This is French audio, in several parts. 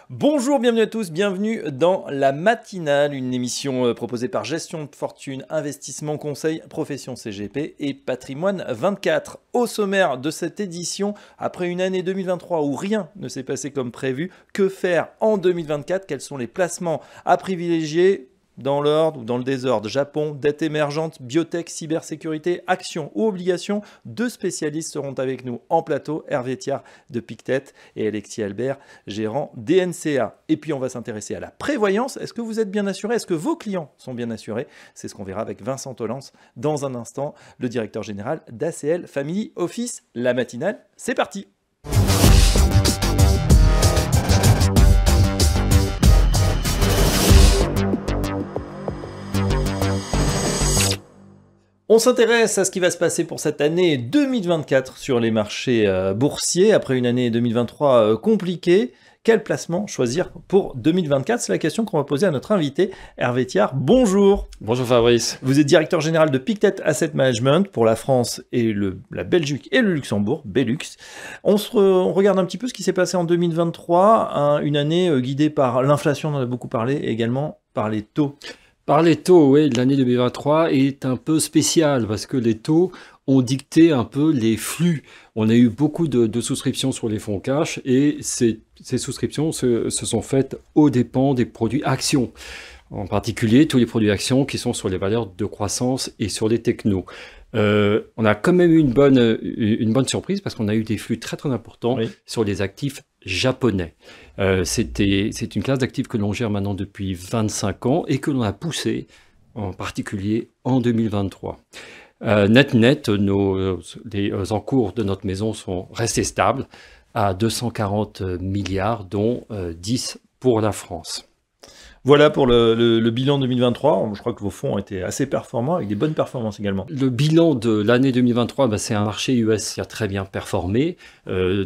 Bonjour, bienvenue à tous, bienvenue dans La Matinale, une émission proposée par Gestion de Fortune, Investissement Conseil, Profession CGP et Patrimoine 24. Au sommaire de cette édition, après une année 2023 où rien ne s'est passé comme prévu, que faire en 2024? Quels sont les placements à privilégier? Dans l'ordre ou dans le désordre, Japon, dette émergente, biotech, cybersécurité, actions ou obligations. Deux spécialistes seront avec nous en plateau, Hervé Thiard de Pictet et Alexis Albert, gérant DNCA. Et puis on va s'intéresser à la prévoyance. Est-ce que vous êtes bien assuré? Est-ce que vos clients sont bien assurés? C'est ce qu'on verra avec Vincent Tollens dans un instant, le directeur général d'ACL Family Office. La matinale, c'est parti! On s'intéresse à ce qui va se passer pour cette année 2024 sur les marchés boursiers. Après une année 2023 compliquée, quel placement choisir pour 2024? C'est la question qu'on va poser à notre invité, Hervé Thiard. Bonjour. Bonjour Fabrice. Vous êtes directeur général de Pictet Asset Management pour la France et la Belgique et le Luxembourg, Belux. On regarde un petit peu ce qui s'est passé en 2023, une année guidée par l'inflation, on en a beaucoup parlé, et également par les taux. Par les taux, oui, l'année 2023 est un peu spéciale parce que les taux ont dicté un peu les flux. On a eu beaucoup de souscriptions sur les fonds cash et ces souscriptions se sont faites aux dépens des produits actions. En particulier, tous les produits actions qui sont sur les valeurs de croissance et sur les technos. On a quand même eu une bonne surprise parce qu'on a eu des flux très très importants sur les actifs japonais. C'est une classe d'actifs que l'on gère maintenant depuis 25 ans et que l'on a poussé en particulier en 2023. Net, les encours de notre maison sont restés stables à 240 milliards, dont 10 pour la France. Voilà pour le bilan 2023. Je crois que vos fonds ont été assez performants, avec des bonnes performances également. Le bilan de l'année 2023, c'est un marché US qui a très bien performé,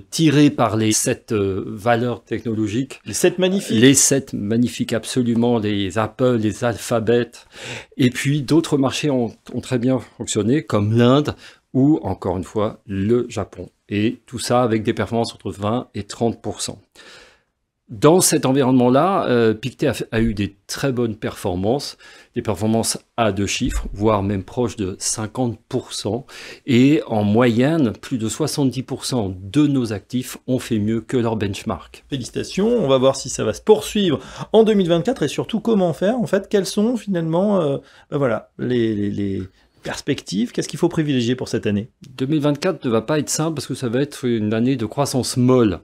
tiré par les 7 valeurs technologiques. Les 7 magnifiques. Les 7 magnifiques, absolument. Les Apple, les Alphabet. Et puis d'autres marchés ont très bien fonctionné, comme l'Inde ou, encore une fois, le Japon. Et tout ça avec des performances entre 20 et 30%. Dans cet environnement-là, Pictet a eu des très bonnes performances, des performances à 2 chiffres, voire même proches de 50%. Et en moyenne, plus de 70% de nos actifs ont fait mieux que leur benchmark. Félicitations, on va voir si ça va se poursuivre en 2024 et surtout comment faire. En fait, quelles sont finalement les perspectives, qu'est-ce qu'il faut privilégier pour cette année? 2024 ne va pas être simple parce que ça va être une année de croissance molle,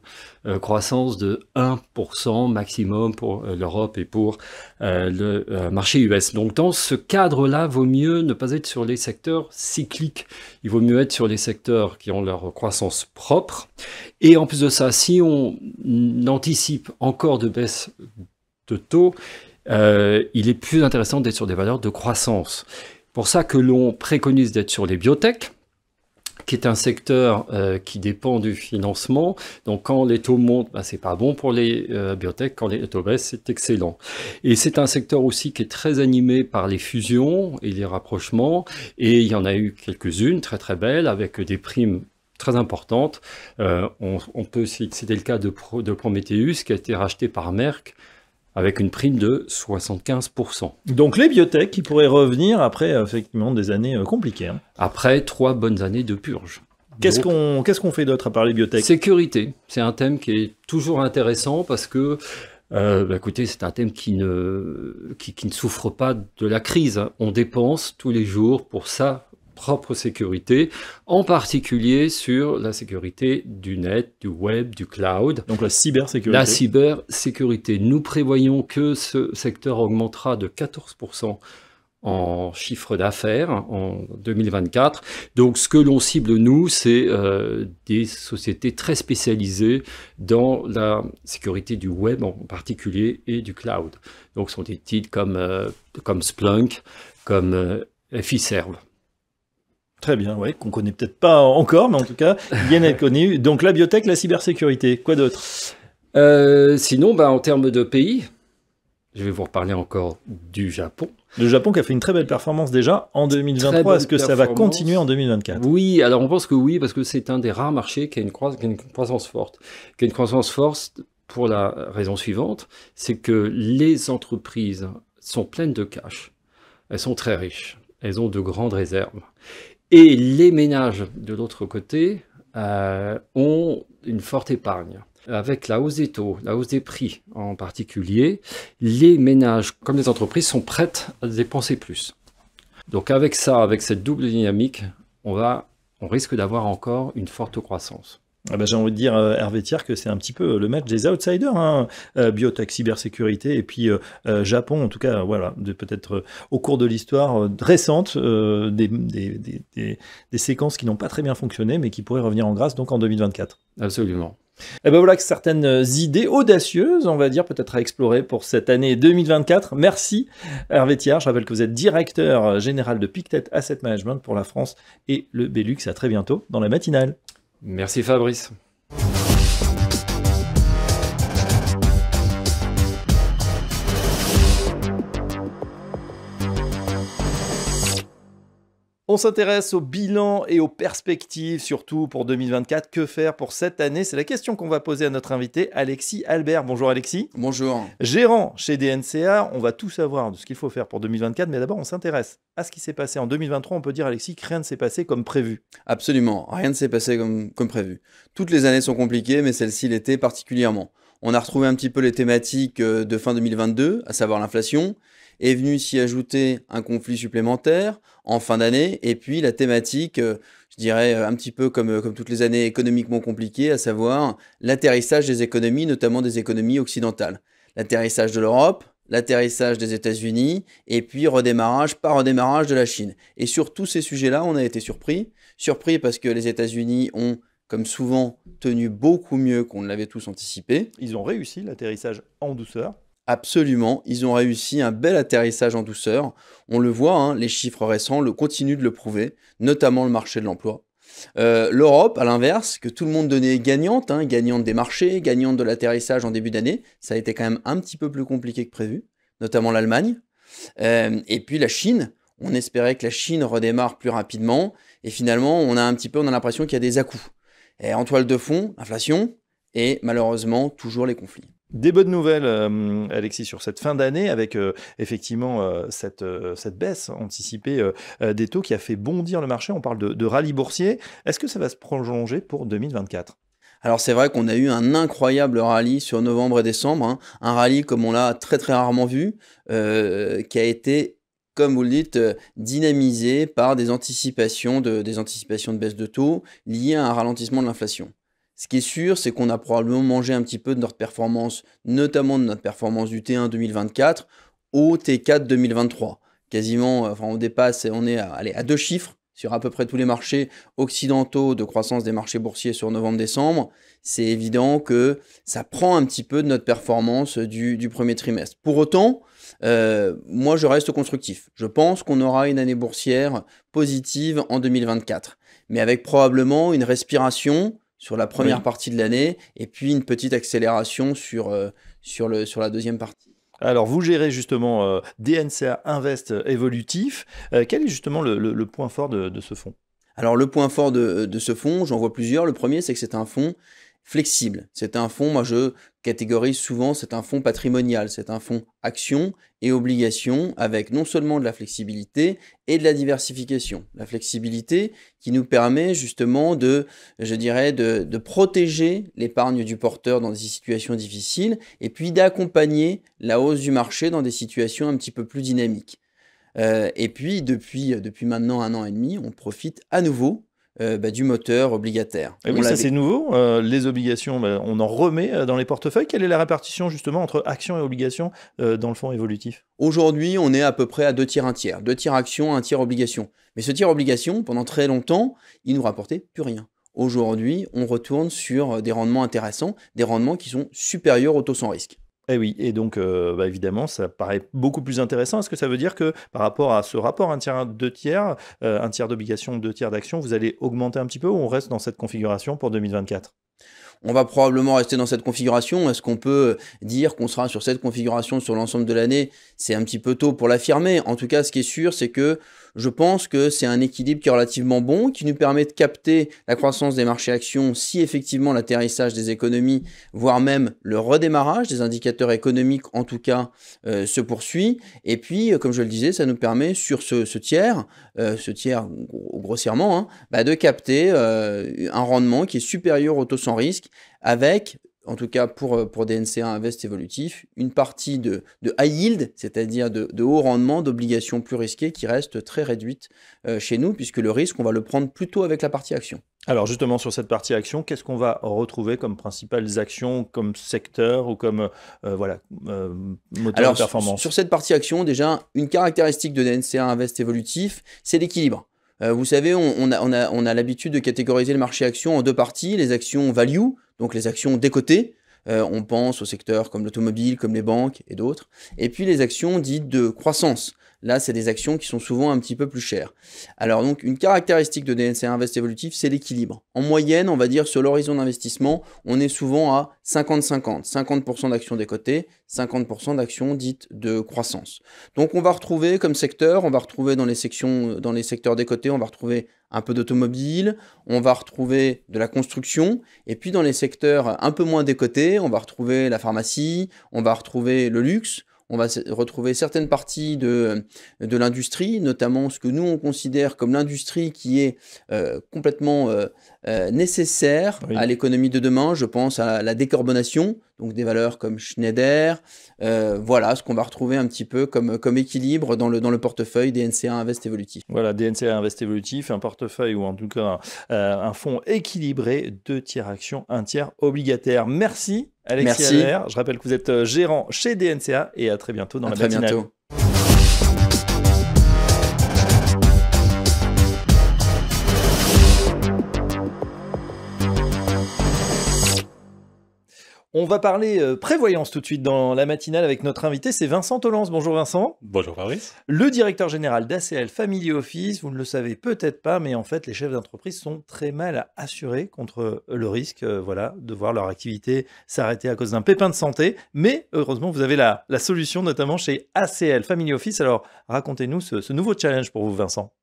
croissance de 1% maximum pour l'Europe et pour le marché US. Donc dans ce cadre-là, vaut mieux ne pas être sur les secteurs cycliques, il vaut mieux être sur les secteurs qui ont leur croissance propre. Et en plus de ça, si on anticipe encore de baisse de taux, il est plus intéressant d'être sur des valeurs de croissance. Pour ça que l'on préconise d'être sur les biotech, qui est un secteur qui dépend du financement. Donc quand les taux montent, c'est pas bon pour les biotech. Quand les taux baissent, c'est excellent. Et c'est un secteur aussi qui est très animé par les fusions et les rapprochements. Et il y en a eu quelques-unes très très belles avec des primes très importantes. On peut citer le cas de Prometheus qui a été racheté par Merck, avec une prime de 75%. Donc les biotech qui pourraient revenir après effectivement des années compliquées. Après 3 bonnes années de purge. Qu'est-ce qu'on fait d'autre à part les biotech? Sécurité, c'est un thème qui est toujours intéressant parce que écoutez, c'est un thème qui ne souffre pas de la crise. On dépense tous les jours pour ça. Propre sécurité, en particulier sur la sécurité du net, du web, du cloud. Donc la cybersécurité. La cybersécurité. Nous prévoyons que ce secteur augmentera de 14% en chiffre d'affaires en 2024. Donc ce que l'on cible, nous, c'est des sociétés très spécialisées dans la sécurité du web en particulier et du cloud. Donc ce sont des titres comme Splunk, comme FIServe. Très bien, ouais, qu'on connaît peut-être pas encore, mais en tout cas, bien être connu. Donc la biotech, la cybersécurité, quoi d'autre? Sinon, en termes de pays, je vais vous reparler encore du Japon. Le Japon qui a fait une très belle performance déjà en 2023. Est-ce que ça va continuer en 2024? Oui, alors on pense que oui, parce que c'est un des rares marchés qui a une croissance forte. Qui a une croissance forte pour la raison suivante, c'est que les entreprises sont pleines de cash. Elles sont très riches. Elles ont de grandes réserves. Et les ménages, de l'autre côté, ont une forte épargne. Avec la hausse des taux, la hausse des prix en particulier, les ménages comme les entreprises sont prêtes à dépenser plus. Donc avec ça, avec cette double dynamique, on risque d'avoir encore une forte croissance. Ah bah, j'ai envie de dire, Hervé Thiers, que c'est un petit peu le match des outsiders, hein. Biotech, cybersécurité, et puis Japon, en tout cas, voilà, peut-être au cours de l'histoire récente, des séquences qui n'ont pas très bien fonctionné, mais qui pourraient revenir en grâce donc en 2024. Absolument. Et ben voilà que certaines idées audacieuses, on va dire, peut-être à explorer pour cette année 2024. Merci Hervé Thiers. Je rappelle que vous êtes directeur général de Pictet Asset Management pour la France et le Benelux. À très bientôt dans la matinale. Merci Fabrice. On s'intéresse au bilan et aux perspectives, surtout pour 2024. Que faire pour cette année? C'est la question qu'on va poser à notre invité, Alexis Albert. Bonjour Alexis. Bonjour. Gérant chez DNCA, on va tout savoir de ce qu'il faut faire pour 2024, mais d'abord on s'intéresse à ce qui s'est passé en 2023. On peut dire, Alexis, que rien ne s'est passé comme prévu. Absolument, rien ne s'est passé comme prévu. Toutes les années sont compliquées, mais celle-ci l'était particulièrement. On a retrouvé un petit peu les thématiques de fin 2022, à savoir l'inflation. Est venu s'y ajouter un conflit supplémentaire en fin d'année, et puis la thématique, je dirais un petit peu comme toutes les années économiquement compliquées, à savoir l'atterrissage des économies, notamment des économies occidentales. L'atterrissage de l'Europe, l'atterrissage des États-Unis, et puis redémarrage par redémarrage de la Chine. Et sur tous ces sujets-là, on a été surpris parce que les États-Unis ont, comme souvent, tenu beaucoup mieux qu'on ne l'avait tous anticipé. Ils ont réussi l'atterrissage en douceur. Absolument, ils ont réussi un bel atterrissage en douceur. On le voit, hein, les chiffres récents continuent de le prouver, notamment le marché de l'emploi. L'Europe, à l'inverse, que tout le monde donnait gagnante, hein, gagnante des marchés, gagnante de l'atterrissage en début d'année, ça a été quand même un petit peu plus compliqué que prévu, notamment l'Allemagne. Et puis la Chine, on espérait que la Chine redémarre plus rapidement, et finalement on a l'impression qu'il y a des à-coups. Et en toile de fond, l'inflation et malheureusement toujours les conflits. Des bonnes nouvelles, Alexis, sur cette fin d'année, avec effectivement cette baisse anticipée des taux qui a fait bondir le marché. On parle de rallye boursier. Est-ce que ça va se prolonger pour 2024 ? Alors c'est vrai qu'on a eu un incroyable rallye sur novembre et décembre, hein, un rallye comme on l'a très très rarement vu, qui a été, comme vous le dites, dynamisé par des anticipations de baisse de taux liées à un ralentissement de l'inflation. Ce qui est sûr, c'est qu'on a probablement mangé un petit peu de notre performance, notamment de notre performance du T1 2024 au T4 2023. Quasiment, on dépasse, on est à 2 chiffres sur à peu près tous les marchés occidentaux de croissance des marchés boursiers sur novembre-décembre. C'est évident que ça prend un petit peu de notre performance du premier trimestre. Pour autant, moi je reste constructif. Je pense qu'on aura une année boursière positive en 2024, mais avec probablement une respiration sur la première partie de l'année, et puis une petite accélération sur la deuxième partie. Alors, vous gérez justement DNCA Invest Évolutif. Quel est justement le point fort de ce fonds ? Alors, le point fort de ce fonds, j'en vois plusieurs. Le premier, c'est que c'est un fonds flexible. C'est un fonds, moi je catégorise souvent, c'est un fonds patrimonial. C'est un fonds actions et obligations avec non seulement de la flexibilité et de la diversification. La flexibilité qui nous permet justement de protéger l'épargne du porteur dans des situations difficiles et puis d'accompagner la hausse du marché dans des situations un petit peu plus dynamiques. Et puis depuis maintenant 1 an et demi, on profite à nouveau du moteur obligataire. Et oui, ça c'est nouveau. Les obligations, on en remet dans les portefeuilles. Quelle est la répartition justement entre actions et obligations dans le fonds évolutif ? Aujourd'hui, on est à peu près à 2 tiers, 1 tiers. 2 tiers actions, 1 tiers obligations. Mais ce tiers obligation, pendant très longtemps, il ne nous rapportait plus rien. Aujourd'hui, on retourne sur des rendements intéressants, des rendements qui sont supérieurs au taux sans risque. Eh oui, et donc évidemment, ça paraît beaucoup plus intéressant. Est-ce que ça veut dire que par rapport à ce rapport 1 tiers, 2 tiers, 1 tiers d'obligations, 2 tiers d'actions, vous allez augmenter un petit peu ou on reste dans cette configuration pour 2024 ? on va probablement rester dans cette configuration. Est-ce qu'on peut dire qu'on sera sur cette configuration sur l'ensemble de l'année? C'est un petit peu tôt pour l'affirmer. En tout cas, ce qui est sûr, c'est que je pense que c'est un équilibre qui est relativement bon, qui nous permet de capter la croissance des marchés actions si effectivement l'atterrissage des économies, voire même le redémarrage des indicateurs économiques en tout cas, se poursuit. Et puis, comme je le disais, ça nous permet sur ce tiers grossièrement, hein, de capter un rendement qui est supérieur au taux sans risque avec, en tout cas pour des NCA Invest évolutifs, une partie de high yield, c'est-à-dire de haut rendement, d'obligations plus risquées qui reste très réduite chez nous, puisque le risque, on va le prendre plutôt avec la partie action. Alors justement, sur cette partie action, qu'est-ce qu'on va retrouver comme principales actions, comme secteur ou comme moteur de performance? Sur cette partie action, déjà, une caractéristique de NCA Invest évolutif, c'est l'équilibre. Vous savez, on a l'habitude de catégoriser le marché action en deux parties, les actions value, donc les actions décotées, on pense aux secteurs comme l'automobile, comme les banques et d'autres, et puis les actions dites de croissance. Là, c'est des actions qui sont souvent un petit peu plus chères. Alors donc, une caractéristique de DNCA Invest évolutif, c'est l'équilibre. En moyenne, on va dire sur l'horizon d'investissement, on est souvent à 50-50. 50% d'actions décotées, 50% d'actions dites de croissance. Donc on va retrouver comme secteur, on va retrouver dans les secteurs décotés, on va retrouver un peu d'automobile, on va retrouver de la construction, et puis dans les secteurs un peu moins décotés, on va retrouver la pharmacie, on va retrouver le luxe, on va retrouver certaines parties de l'industrie, notamment ce que nous on considère comme l'industrie qui est complètement nécessaire à l'économie de demain. Je pense à la décarbonation, donc des valeurs comme Schneider. Voilà ce qu'on va retrouver un petit peu comme équilibre dans le portefeuille des NCA Invest évolutif. Voilà, DNCA Invest évolutif, un portefeuille ou en tout cas un fonds équilibré, 2 tiers actions, 1 tiers obligataire. Merci Alexis Allaire. Je rappelle que vous êtes gérant chez DNCA et à très bientôt dans la matinale. À très bientôt. On va parler prévoyance tout de suite dans la matinale avec notre invité, c'est Vincent Tollens. Bonjour Vincent. Bonjour Fabrice. Le directeur général d'ACL Family Office, vous ne le savez peut-être pas, mais en fait les chefs d'entreprise sont très mal assurés contre le risque de voir leur activité s'arrêter à cause d'un pépin de santé. Mais heureusement, vous avez la solution, notamment chez ACL Family Office. Alors racontez-nous ce nouveau challenge pour vous Vincent.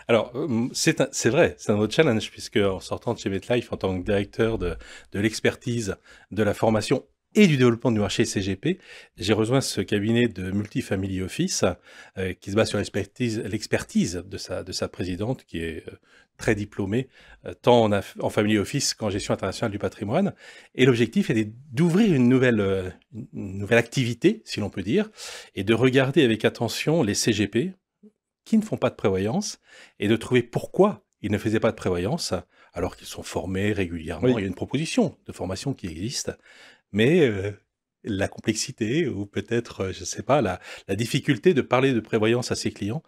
Alors, c'est vrai, c'est un autre challenge, puisque en sortant de chez MetLife en tant que directeur de l'expertise, de la formation et du développement du marché CGP, j'ai rejoint ce cabinet de multifamily office qui se base sur l'expertise de sa présidente, qui est très diplômée, tant en family office qu'en gestion internationale du patrimoine. Et l'objectif est d'ouvrir une nouvelle activité, si l'on peut dire, et de regarder avec attention les CGP, qui ne font pas de prévoyance, et de trouver pourquoi ils ne faisaient pas de prévoyance, alors qu'ils sont formés régulièrement. Oui. Il y a une proposition de formation qui existe, mais la complexité, ou peut-être, je ne sais pas, la difficulté de parler de prévoyance à ses clients,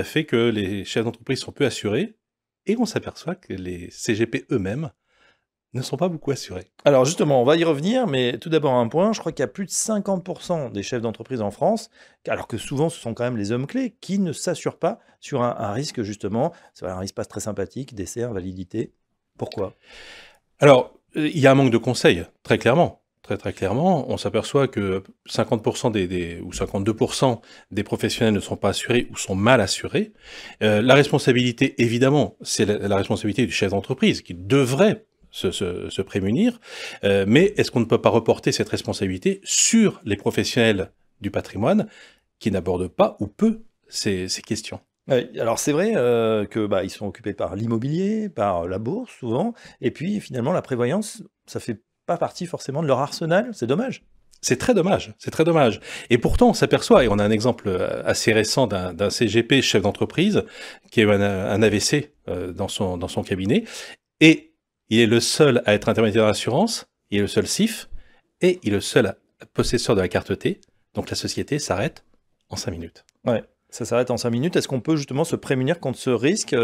fait que les chefs d'entreprise sont peu assurés, et on s'aperçoit que les CGP eux-mêmes ne sont pas beaucoup assurés. Alors justement, on va y revenir, mais tout d'abord un point, je crois qu'il y a plus de 50% des chefs d'entreprise en France, alors que souvent ce sont quand même les hommes clés, qui ne s'assurent pas sur un risque justement, c'est un risque pas très sympathique, décès, invalidité. Pourquoi? Alors, il y a un manque de conseils, très clairement. Très clairement, on s'aperçoit que 50% ou 52% des professionnels ne sont pas assurés ou sont mal assurés. La responsabilité, évidemment, c'est la responsabilité du chef d'entreprise qui devrait se prémunir, mais est-ce qu'on ne peut pas reporter cette responsabilité sur les professionnels du patrimoine qui n'abordent pas ou peu ces questions? Oui, alors c'est vrai qu'ils sont occupés par l'immobilier, par la bourse souvent, et puis finalement la prévoyance, ça fait pas partie forcément de leur arsenal, c'est dommage. C'est très dommage, c'est très dommage. Et pourtant, on s'aperçoit, et on a un exemple assez récent d'un CGP chef d'entreprise qui a eu un AVC dans son cabinet, et il est le seul à être intermédiaire d'assurance, il est le seul CIF, et il est le seul possesseur de la carte T. Donc la société s'arrête en 5 minutes. Ouais, ça s'arrête en 5 minutes. Est-ce qu'on peut justement se prémunir contre ce risque?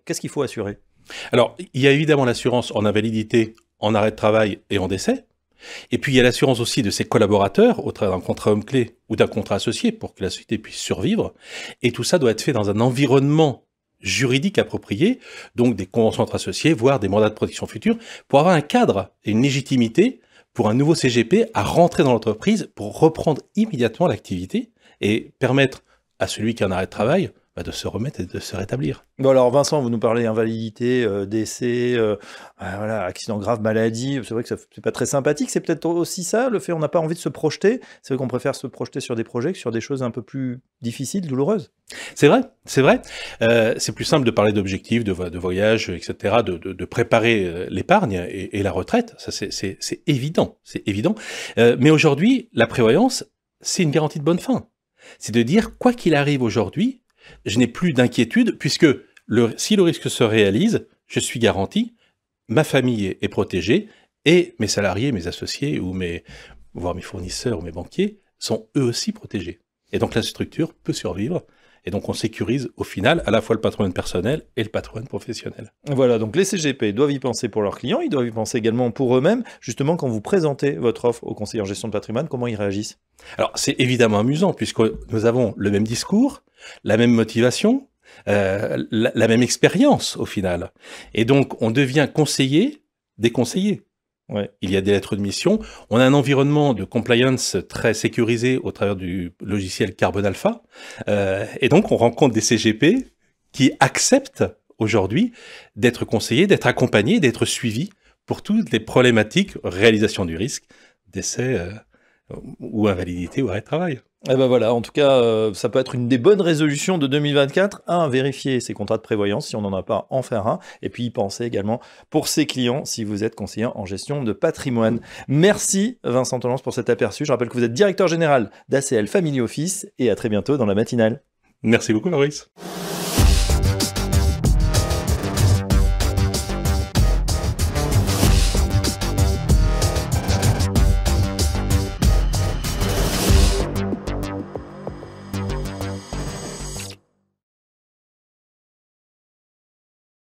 Qu'est-ce qu'il faut assurer? Alors, il y a évidemment l'assurance en invalidité, en arrêt de travail et en décès. Et puis il y a l'assurance aussi de ses collaborateurs au travers d'un contrat homme-clé ou d'un contrat associé pour que la société puisse survivre. Et tout ça doit être fait dans un environnement juridique appropriée, donc des conventions entre associés, voire des mandats de protection future, pour avoir un cadre et une légitimité pour un nouveau CGP à rentrer dans l'entreprise pour reprendre immédiatement l'activité et permettre à celui qui est en arrêt de travail de se remettre et de se rétablir. Bon alors Vincent, vous nous parlez invalidité, décès, voilà, accident grave, maladie, c'est vrai que c'est pas très sympathique, c'est peut-être aussi ça, le fait on n'a pas envie de se projeter, c'est vrai qu'on préfère se projeter sur des projets que sur des choses un peu plus difficiles, douloureuses. C'est vrai, c'est vrai. C'est plus simple de parler d'objectifs, de voyages, etc., de préparer l'épargne et la retraite, ça c'est évident, c'est évident. Mais aujourd'hui, la prévoyance, c'est une garantie de bonne fin. C'est de dire, quoi qu'il arrive aujourd'hui, je n'ai plus d'inquiétude puisque si le risque se réalise, je suis garanti, ma famille est protégée et mes salariés, mes associés voire mes fournisseurs ou mes banquiers sont eux aussi protégés. Et donc la structure peut survivre et donc on sécurise au final à la fois le patrimoine personnel et le patrimoine professionnel. Voilà, donc les CGP doivent y penser pour leurs clients, ils doivent y penser également pour eux-mêmes. Justement, quand vous présentez votre offre aux conseillers en gestion de patrimoine, comment ils réagissent? Alors c'est évidemment amusant puisque nous avons le même discours, la même motivation, la même expérience au final. Et donc on devient conseiller des conseillers. Ouais. Il y a des lettres de mission. On a un environnement de compliance très sécurisé au travers du logiciel Carbon Alpha. Et donc, on rencontre des CGP qui acceptent aujourd'hui d'être conseillés, d'être accompagnés, d'être suivis pour toutes les problématiques, réalisation du risque, décès ou invalidité ou arrêt de travail. Et ben voilà, en tout cas, ça peut être une des bonnes résolutions de 2024. Vérifier ses contrats de prévoyance si on n'en a pas, en faire un. Et puis, y penser également pour ses clients si vous êtes conseiller en gestion de patrimoine. Merci Vincent Tolence pour cet aperçu. Je rappelle que vous êtes directeur général d'ACL Family Office et à très bientôt dans la matinale. Merci beaucoup Maurice.